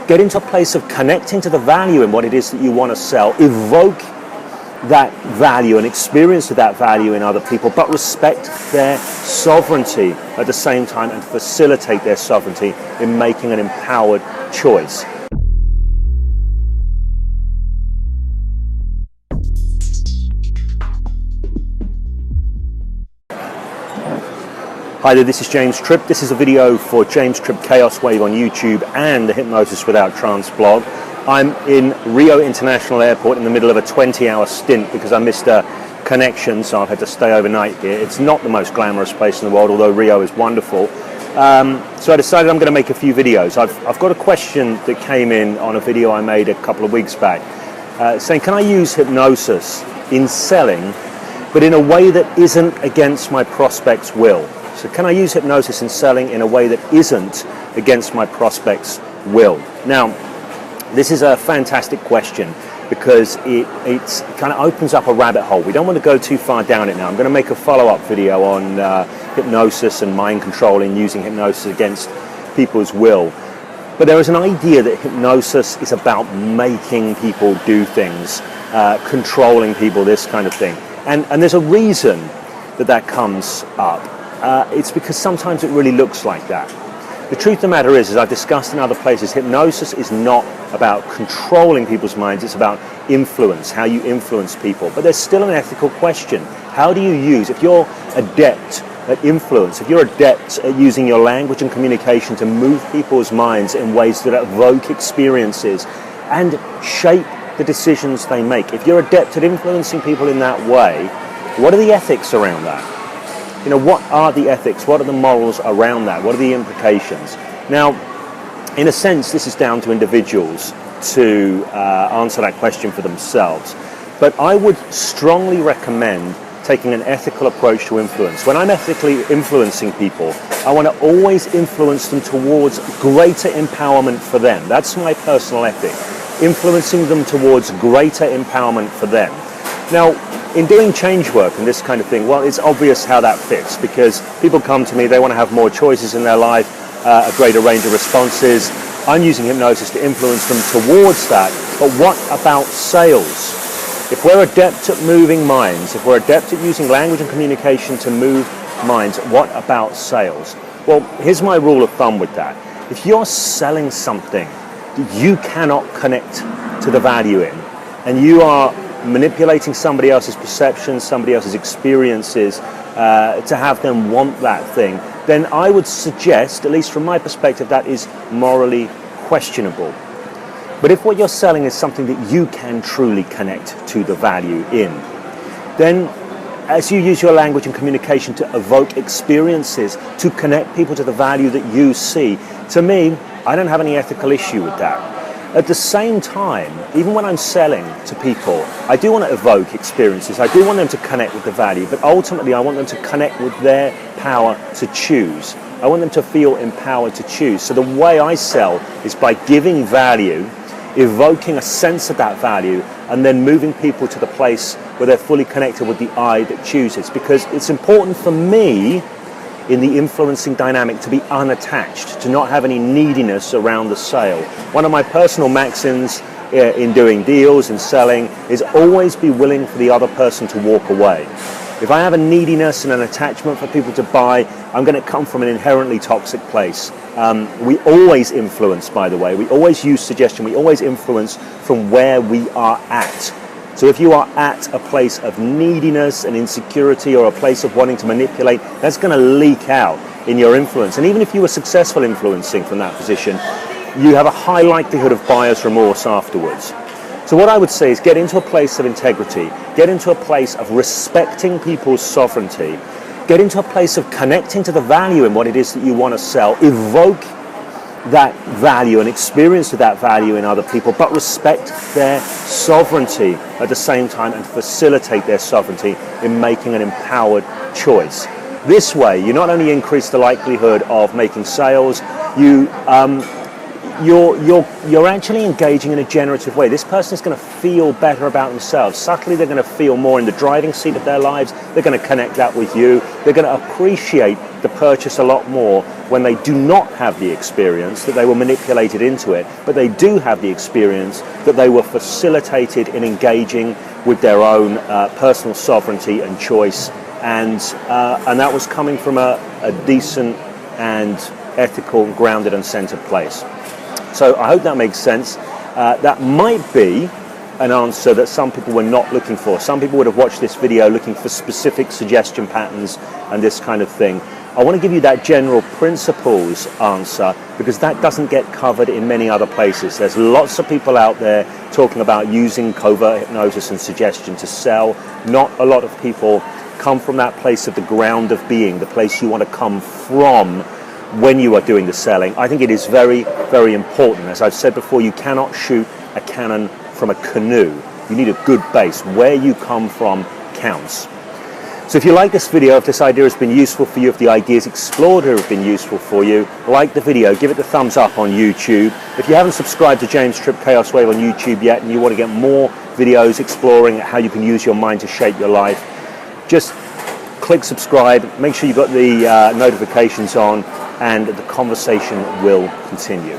Get into a place of connecting to the value in what it is that you want to sell. Evoke that value and experience of that value in other people, but respect their sovereignty at the same time and facilitate their sovereignty in making an empowered choice. Hi there, this is James Tripp. This is a video for James Tripp Chaos Wave on YouTube and the Hypnosis Without Trance blog. I'm in Rio International Airport in the middle of a 20-hour stint because I missed a connection, so I've had to stay overnight here. It's not the most glamorous place in the world, although Rio is wonderful. So I decided I'm going to make a few videos. I've got a question that came in on a video I made a couple of weeks back, saying, can I use hypnosis in selling, but in a way that isn't against my prospect's will? So can I use hypnosis in selling in a way that isn't against my prospect's will? Now, this is a fantastic question because it kind of opens up a rabbit hole. We don't want to go too far down it now. I'm going to make a follow-up video on hypnosis and mind controlling, using hypnosis against people's will. But there is an idea that hypnosis is about making people do things, controlling people, this kind of thing. And there's a reason that comes up. It's because sometimes it really looks like that. The truth of the matter is, as I've discussed in other places, hypnosis is not about controlling people's minds, it's about influence, how you influence people. But there's still an ethical question. How do you use, if you're adept at influence, if you're adept at using your language and communication to move people's minds in ways that evoke experiences and shape the decisions they make, if you're adept at influencing people in that way, what are the ethics around that? You know, what are the ethics? What are the morals around that? What are the implications? Now, in a sense, this is down to individuals to answer that question for themselves. But I would strongly recommend taking an ethical approach to influence. When I'm ethically influencing people, I want to always influence them towards greater empowerment for them. That's my personal ethic, influencing them towards greater empowerment for them. Now, in doing change work and this kind of thing, well, it's obvious how that fits because people come to me, they want to have more choices in their life, a greater range of responses. I'm using hypnosis to influence them towards that. But what about sales? If we're adept at moving minds, if we're adept at using language and communication to move minds, what about sales? Well, here's my rule of thumb with that. If you're selling something that you cannot connect to the value in, and you are manipulating somebody else's perceptions, somebody else's experiences to have them want that thing, then I would suggest, at least from my perspective, that is morally questionable. But if what you're selling is something that you can truly connect to the value in, then as you use your language and communication to evoke experiences, to connect people to the value that you see, to me, I don't have any ethical issue with that. At the same time, even when I'm selling to people, I do want to evoke experiences. I do want them to connect with the value, but ultimately I want them to connect with their power to choose. I want them to feel empowered to choose. So the way I sell is by giving value, evoking a sense of that value, and then moving people to the place where they're fully connected with the I that chooses. Because it's important for me in the influencing dynamic to be unattached, to not have any neediness around the sale. One of my personal maxims in doing deals and selling is always be willing for the other person to walk away. If I have a neediness and an attachment for people to buy, I'm going to come from an inherently toxic place. We always influence, by the way. We always use suggestion. We always influence from where we are at. So if you are at a place of neediness and insecurity or a place of wanting to manipulate, that's going to leak out in your influence. And even if you were successful influencing from that position, you have a high likelihood of buyer's remorse afterwards. So what I would say is get into a place of integrity, get into a place of respecting people's sovereignty, get into a place of connecting to the value in what it is that you want to sell, evoke that value and experience of that value in other people, but respect their sovereignty at the same time and facilitate their sovereignty in making an empowered choice. This way, you not only increase the likelihood of making sales, you're actually engaging in a generative way. This person is going to feel better about themselves. Subtly, they're going to feel more in the driving seat of their lives. They're going to connect that with you. they're going to appreciate the purchase a lot more when they do not have the experience that they were manipulated into it, but they do have the experience that they were facilitated in engaging with their own personal sovereignty and choice, and that was coming from a decent and ethical, grounded and centered place. So I hope that makes sense. That might be an answer that some people were not looking for. Some people would have watched this video looking for specific suggestion patterns and this kind of thing. I want to give you that general principles answer because that doesn't get covered in many other places. There's lots of people out there talking about using covert hypnosis and suggestion to sell. Not a lot of people come from that place of the ground of being, the place you want to come from when you are doing the selling. I think it is very, very important. As I've said before, you cannot shoot a cannon from a canoe. You need a good base. Where you come from counts. So if you like this video, if this idea has been useful for you, if the ideas explored here have been useful for you, like the video, give it the thumbs up on YouTube. If you haven't subscribed to James Tripp Chaos Wave on YouTube yet and you want to get more videos exploring how you can use your mind to shape your life, just click subscribe, make sure you've got the notifications on, and the conversation will continue.